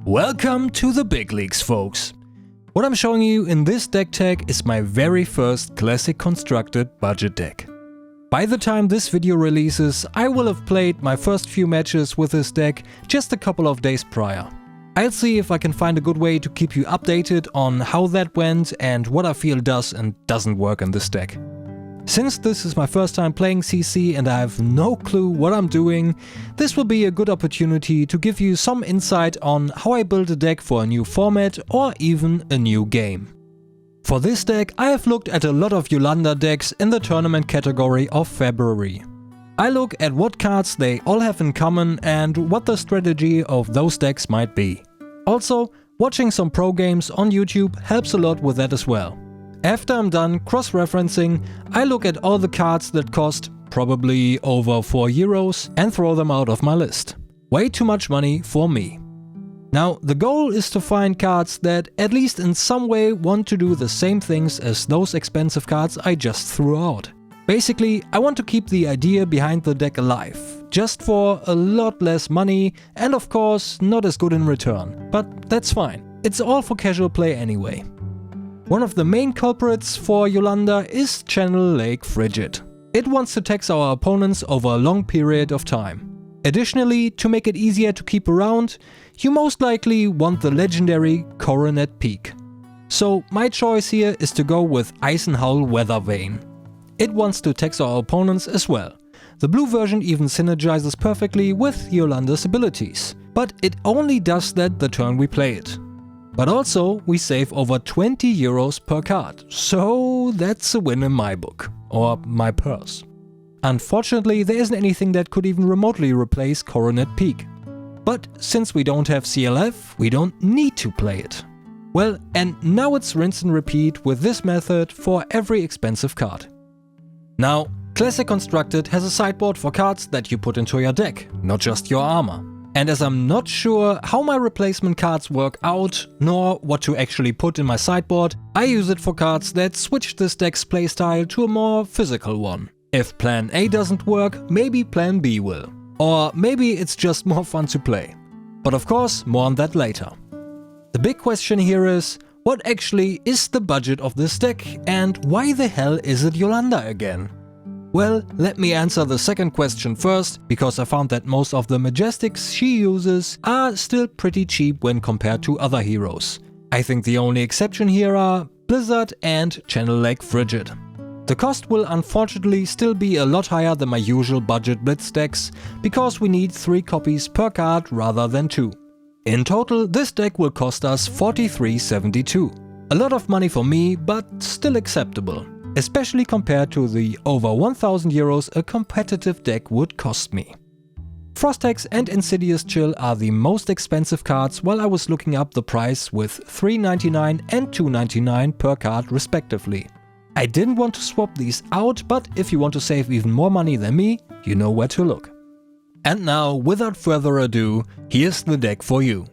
Welcome to the big leagues, folks. What I'm showing you in this deck tag is my very first classic constructed budget deck. By the time this video releases, I will have played my first few matches with this deck just a couple of days prior. I'll see if I can find a good way to keep you updated on how that went and what I feel does and doesn't work in this deck. Since this is my first time playing CC and I have no clue what I'm doing, this will be a good opportunity to give you some insight on how I build a deck for a new format or even a new game. For this deck, I have looked at a lot of Jolanda decks in the tournament category of February. I look at what cards they all have in common and what the strategy of those decks might be. Also, watching some pro games on YouTube helps a lot with that as well. After I'm done cross-referencing, I look at all the cards that cost probably over 4 euros and throw them out of my list. Way too much money for me. Now, the goal is to find cards that at least in some way want to do the same things as those expensive cards I just threw out. Basically, I want to keep the idea behind the deck alive, just for a lot less money and of course not as good in return, but that's fine. It's all for casual play anyway. One of the main culprits for Jolanda is Channel Lake Frigid. It wants to tax our opponents over a long period of time. Additionally, to make it easier to keep around, you most likely want the legendary Coronet Peak. So my choice here is to go with Eisenhowl Weathervane. It wants to tax our opponents as well. The blue version even synergizes perfectly with Jolanda's abilities, but it only does that the turn we play it. But also, we save over 20 euros per card, so that's a win in my book, or my purse. Unfortunately, there isn't anything that could even remotely replace Coronet Peak. But since we don't have CLF, we don't need to play it. Well, and now it's rinse and repeat with this method for every expensive card. Now, Classic Constructed has a sideboard for cards that you put into your deck, not just your armor. And as I'm not sure how my replacement cards work out, nor what to actually put in my sideboard, I use it for cards that switch this deck's playstyle to a more physical one. If plan A doesn't work, maybe plan B will. Or maybe it's just more fun to play. But of course, more on that later. The big question here is, what actually is the budget of this deck and why the hell is it Jolanda again? Well, let me answer the second question first, because I found that most of the Majestics she uses are still pretty cheap when compared to other heroes. I think the only exception here are Blizzard and Channel Lake Frigid. The cost will unfortunately still be a lot higher than my usual budget blitz decks, because we need 3 copies per card rather than 2. In total, this deck will cost us 43.72. A lot of money for me, but still acceptable. Especially compared to the over 1000 euros a competitive deck would cost me. Frost and Insidious Chill are the most expensive cards, while I was looking up the price with 3.99 and 2.99 per card respectively. I didn't want to swap these out, but if you want to save even more money than me, you know where to look. And now, without further ado, here's the deck for you.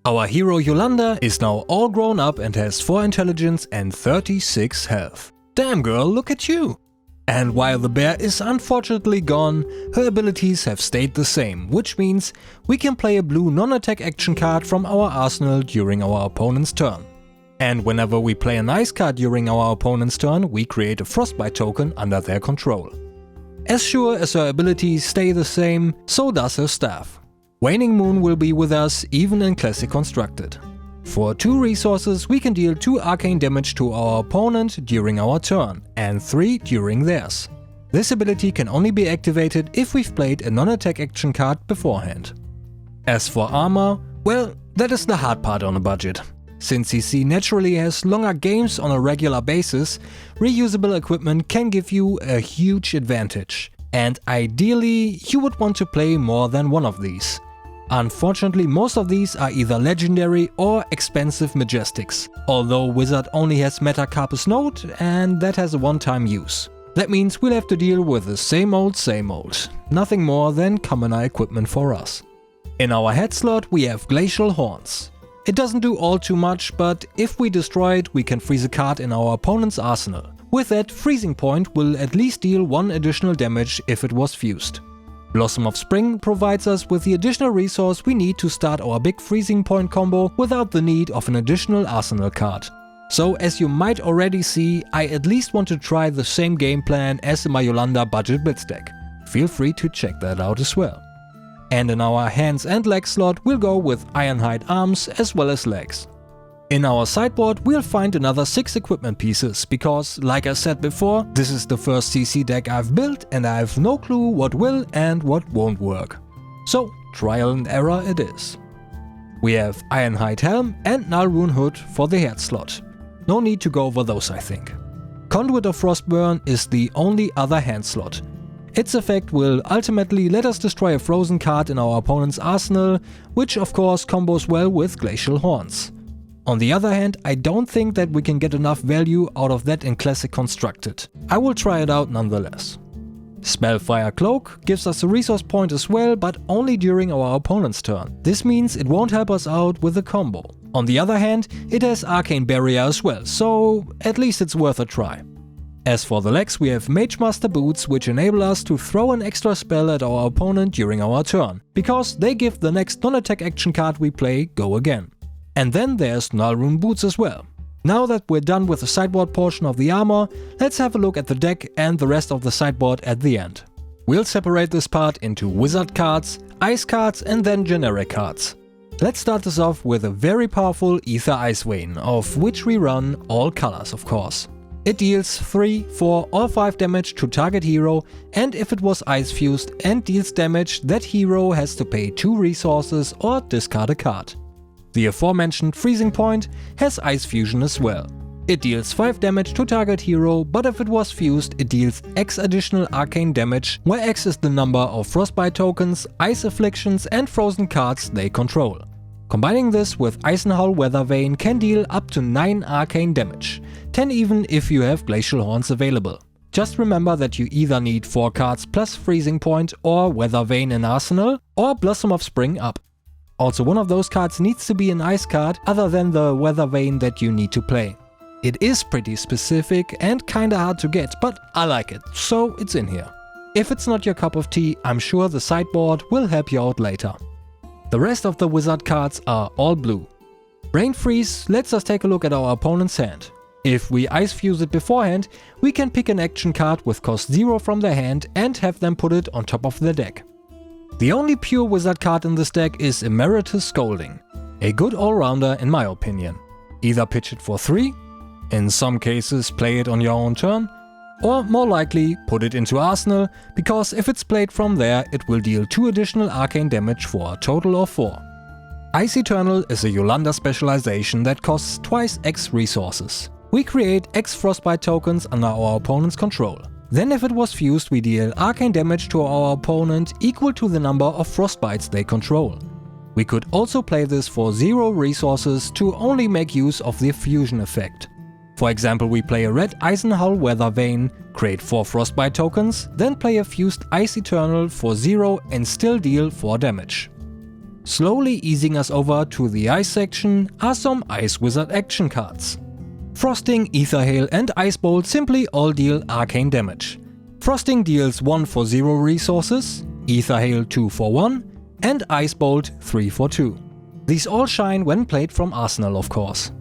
Our hero Jolanda is now all grown up and has 4 intelligence and 36 health. Damn girl, look at you! And while the bear is unfortunately gone, her abilities have stayed the same, which means we can play a blue non-attack action card from our arsenal during our opponent's turn. And whenever we play an ice card during our opponent's turn, we create a Frostbite token under their control. As sure as her abilities stay the same, so does her staff. Waning Moon will be with us even in Classic Constructed. For 2 resources, we can deal 2 arcane damage to our opponent during our turn, and 3 during theirs. This ability can only be activated if we've played a non-attack action card beforehand. As for armor, well, that is the hard part on a budget. Since CC naturally has longer games on a regular basis, reusable equipment can give you a huge advantage. And ideally, you would want to play more than one of these. Unfortunately, most of these are either legendary or expensive Majestics, although Wizard only has Metacarpus Node and that has a one-time use. That means we'll have to deal with the same old, nothing more than commoner equipment for us. In our head slot we have Glacial Horns. It doesn't do all too much, but if we destroy it, we can freeze a card in our opponent's arsenal. With that, Freezing Point will at least deal 1 additional damage if it was fused. Blossom of Spring provides us with the additional resource we need to start our big freezing point combo without the need of an additional arsenal card. So as you might already see, I at least want to try the same game plan as in my Jolanda budget blitz deck. Feel free to check that out as well. And in our hands and legs slot we'll go with Ironhide arms as well as legs. In our sideboard we'll find another 6 equipment pieces, because like I said before, this is the first CC deck I've built and I have no clue what will and what won't work. So trial and error it is. We have Ironhide helm and Null Rune hood for the head slot. No need to go over those, I think. Conduit of Frostburn is the only other hand slot. Its effect will ultimately let us destroy a frozen card in our opponent's arsenal, which of course combos well with Glacial Horns. On the other hand, I don't think that we can get enough value out of that in Classic Constructed. I will try it out nonetheless. Spellfire Cloak gives us a resource point as well, but only during our opponent's turn. This means it won't help us out with the combo. On the other hand, it has Arcane Barrier as well, so at least it's worth a try. As for the legs, we have Magemaster Boots, which enable us to throw an extra spell at our opponent during our turn, because they give the next non-attack action card we play go again. And then there's Null Rune Boots as well. Now that we're done with the sideboard portion of the armor, let's have a look at the deck and the rest of the sideboard at the end. We'll separate this part into wizard cards, ice cards and then generic cards. Let's start this off with a very powerful Ether Ice Vein, of which we run all colors of course. It deals 3, 4 or 5 damage to target hero, and if it was ice fused and deals damage, that hero has to pay 2 resources or discard a card. The aforementioned freezing point has ice fusion as well. It deals 5 damage to target hero, but if it was fused it deals X additional arcane damage, where X is the number of Frostbite tokens, ice afflictions and frozen cards they control. Combining this with Icenhowl Weather Vein can deal up to 9 arcane damage, 10 even if you have Glacial Horns available. Just remember that you either need 4 cards plus Freezing Point or Weather Vein in Arsenal, or Blossom of Spring up. Also one of those cards needs to be an ice card other than the Weather Vein that you need to play. It is pretty specific and kinda hard to get, but I like it, so it's in here. If it's not your cup of tea, I'm sure the sideboard will help you out later. The rest of the wizard cards are all blue. Brain Freeze lets us take a look at our opponent's hand. If we ice fuse it beforehand, we can pick an action card with cost 0 from their hand and have them put it on top of their deck. The only pure wizard card in this deck is Emeritus Scolding, a good all-rounder in my opinion. Either pitch it for 3, in some cases play it on your own turn, or more likely put it into Arsenal, because if it's played from there it will deal 2 additional arcane damage for a total of 4. Ice Eternal is a Jolanda specialization that costs twice X resources. We create X Frostbite tokens under our opponent's control. Then if it was fused we deal arcane damage to our opponent equal to the number of Frostbites they control. We could also play this for 0 resources to only make use of the fusion effect. For example, we play a red Icenhowl Weather Vein, create 4 Frostbite tokens, then play a fused Ice Eternal for 0 and still deal 4 damage. Slowly easing us over to the ice section are some Ice Wizard action cards. Frosting, Ether Hail and Ice Bolt simply all deal arcane damage. Frosting deals 1 for 0 resources, Ether Hail 2 for 1 and Ice Bolt 3 for 2. These all shine when played from Arsenal of course.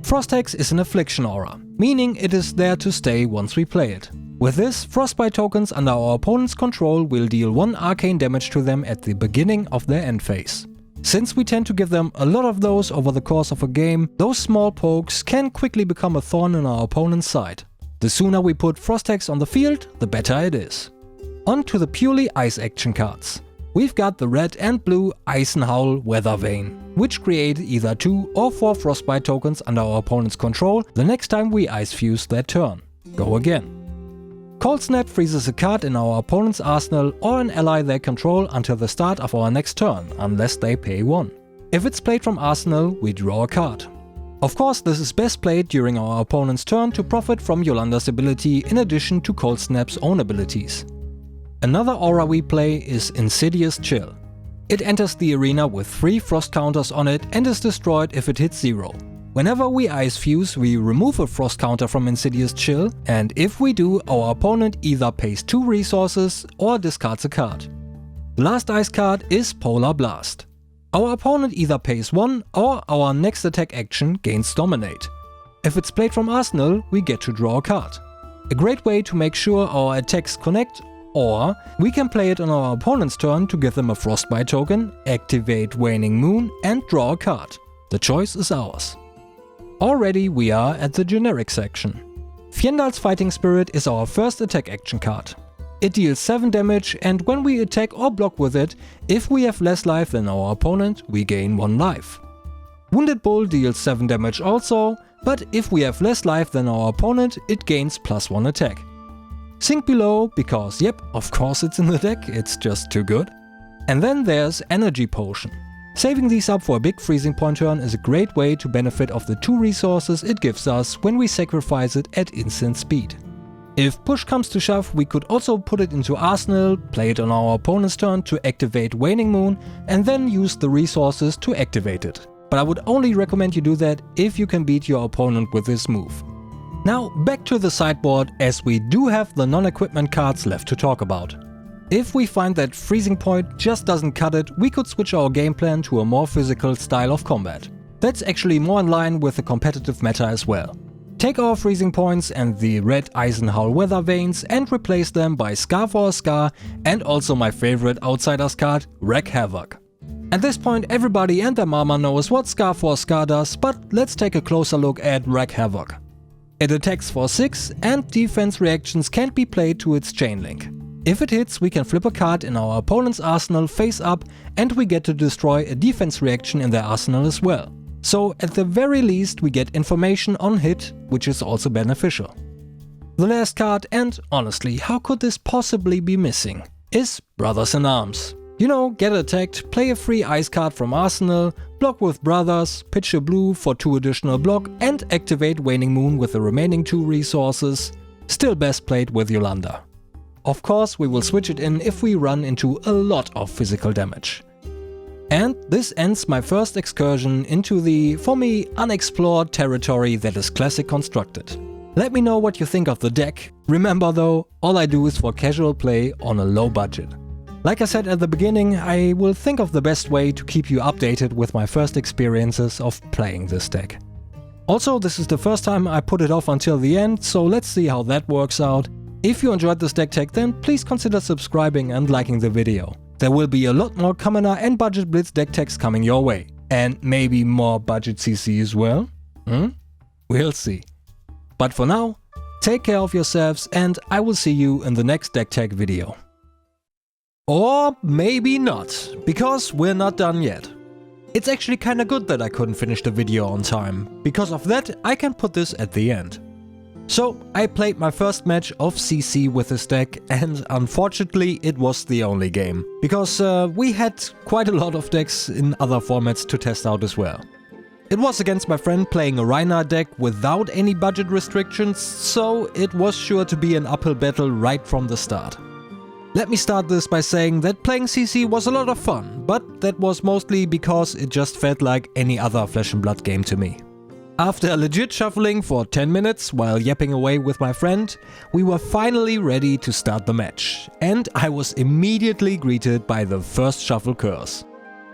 Frost Hex is an affliction aura, meaning it is there to stay once we play it. With this, Frostbite tokens under our opponent's control will deal 1 arcane damage to them at the beginning of their end phase. Since we tend to give them a lot of those over the course of a game, those small pokes can quickly become a thorn in our opponent's side. The sooner we put Frost Hex on the field, the better it is. On to the purely ice action cards. We've got the red and blue Icenhowl Weather Vein, which create either 2 or 4 Frostbite tokens under our opponent's control the next time we ice fuse their turn. Go again. Cold Snap freezes a card in our opponent's arsenal or an ally they control until the start of our next turn, unless they pay 1. If it's played from arsenal, we draw a card. Of course, this is best played during our opponent's turn to profit from Jolanda's ability in addition to Cold Snap's own abilities. Another aura we play is Insidious Chill. It enters the arena with 3 frost counters on it and is destroyed if it hits 0. Whenever we ice fuse, we remove a frost counter from Insidious Chill, and if we do, our opponent either pays 2 resources or discards a card. The last ice card is Polar Blast. Our opponent either pays 1 or our next attack action gains Dominate. If it's played from Arsenal, we get to draw a card. A great way to make sure our attacks connect, or we can play it on our opponent's turn to give them a Frostbite token, activate Waning Moon and draw a card. The choice is ours. Already we are at the generic section. Fjendal's Fighting Spirit is our first attack action card. It deals 7 damage, and when we attack or block with it, if we have less life than our opponent, we gain 1 life. Wounded Bull deals 7 damage also, but if we have less life than our opponent, it gains +1 attack. Sink Below, because yep, of course it's in the deck, it's just too good. And then there's Energy Potion. Saving these up for a big freezing point turn is a great way to benefit of the 2 resources it gives us when we sacrifice it at instant speed. If push comes to shove, we could also put it into Arsenal, play it on our opponent's turn to activate Waning Moon, and then use the resources to activate it. But I would only recommend you do that if you can beat your opponent with this move. Now back to the sideboard, as we do have the non-equipment cards left to talk about. If we find that Freezing Point just doesn't cut it, we could switch our game plan to a more physical style of combat. That's actually more in line with the competitive meta as well. Take our Freezing Points and the red Eisenhowl Weather Veins and replace them by Scar for a Scar and also my favorite Outsiders card, Wreak Havoc. At this point everybody and their mama knows what Scar for a Scar does, but let's take a closer look at Wreak Havoc. It attacks for 6 and defense reactions can't be played to its chain link. If it hits, we can flip a card in our opponent's arsenal face up and we get to destroy a defense reaction in their arsenal as well. So at the very least we get information on hit, which is also beneficial. The last card, and honestly, how could this possibly be missing, is Brothers in Arms. You know, get attacked, play a free ice card from Arsenal, block with Brothers, pitch a blue for 2 additional block and activate Waning Moon with the remaining 2 resources. Still best played with Jolanda. Of course we will switch it in if we run into a lot of physical damage. And this ends my first excursion into the, for me, unexplored territory that is Classic constructed. Let me know what you think of the deck. Remember though, all I do is for casual play on a low budget. Like I said at the beginning, I will think of the best way to keep you updated with my first experiences of playing this deck. Also, this is the first time I put it off until the end, so let's see how that works out. If you enjoyed this deck tech, then please consider subscribing and liking the video. There will be a lot more Commoner and Budget Blitz deck techs coming your way. And maybe more Budget CC as well? We'll see. But for now, take care of yourselves and I will see you in the next deck tech video. Or maybe not, because we're not done yet. It's actually kinda good that I couldn't finish the video on time. Because of that, I can put this at the end. So, I played my first match of CC with this deck and unfortunately it was the only game. Because we had quite a lot of decks in other formats to test out as well. It was against my friend playing a Reinhardt deck without any budget restrictions, so it was sure to be an uphill battle right from the start. Let me start this by saying that playing CC was a lot of fun, but that was mostly because it just felt like any other Flesh and Blood game to me. After a legit shuffling for 10 minutes while yapping away with my friend, we were finally ready to start the match. And I was immediately greeted by the first shuffle curse.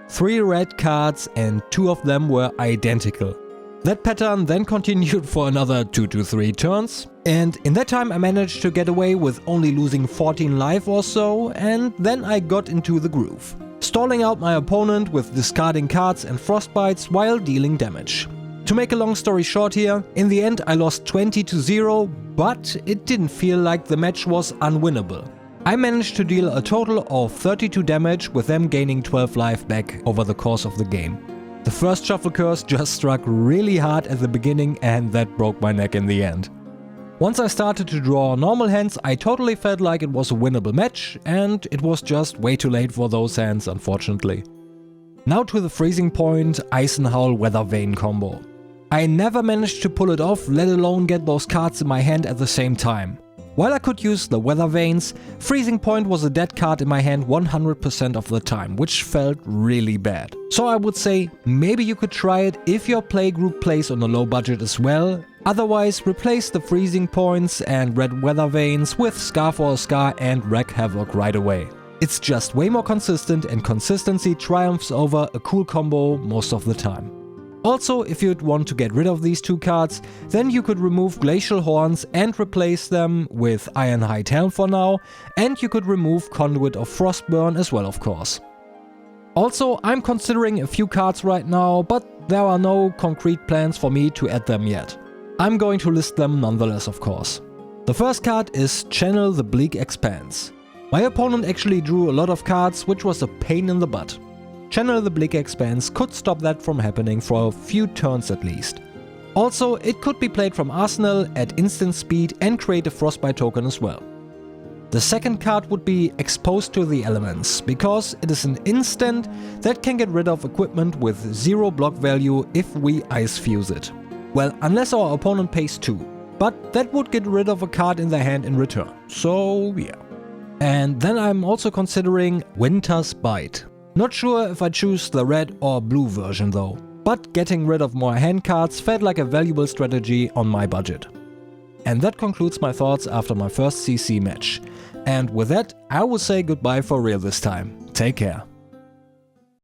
3 red cards and 2 of them were identical. That pattern then continued for another 2 to 3 turns. And in that time I managed to get away with only losing 14 life or so, and then I got into the groove. Stalling out my opponent with discarding cards and Frostbites while dealing damage. To make a long story short here, in the end I lost 20-0, but it didn't feel like the match was unwinnable. I managed to deal a total of 32 damage with them gaining 12 life back over the course of the game. The first shuffle curse just struck really hard at the beginning and that broke my neck in the end. Once I started to draw normal hands, I totally felt like it was a winnable match, and it was just way too late for those hands, unfortunately. Now to the Freezing Point Eisenhowl Weather Vane combo. I never managed to pull it off, let alone get those cards in my hand at the same time. While I could use the Weather Vanes, Freezing Point was a dead card in my hand 100% of the time, which felt really bad. So I would say maybe you could try it if your playgroup plays on a low budget as well. Otherwise, replace the Freezing Points and Red Weather Vanes with Scar for a Scar and Wreak Havoc right away. It's just way more consistent, and consistency triumphs over a cool combo most of the time. Also, if you'd want to get rid of these two cards, then you could remove Glacial Horns and replace them with Ironhide Helm for now, and you could remove Conduit of Frostburn as well, of course. Also, I'm considering a few cards right now, but there are no concrete plans for me to add them yet. I'm going to list them nonetheless, of course. The first card is Channel the Bleak Expanse. My opponent actually drew a lot of cards, which was a pain in the butt. Channel the Bleak Expanse could stop that from happening for a few turns at least. Also, it could be played from Arsenal at instant speed and create a Frostbite token as well. The second card would be Exposed to the Elements, because it is an instant that can get rid of equipment with 0 block value if we Ice Fuse it. Well, unless our opponent pays 2, but that would get rid of a card in their hand in return, so yeah. And then I'm also considering Winter's Bite. Not sure if I choose the red or blue version though, but getting rid of more hand cards felt like a valuable strategy on my budget. And that concludes my thoughts after my first CC match. And with that, I will say goodbye for real this time. Take care.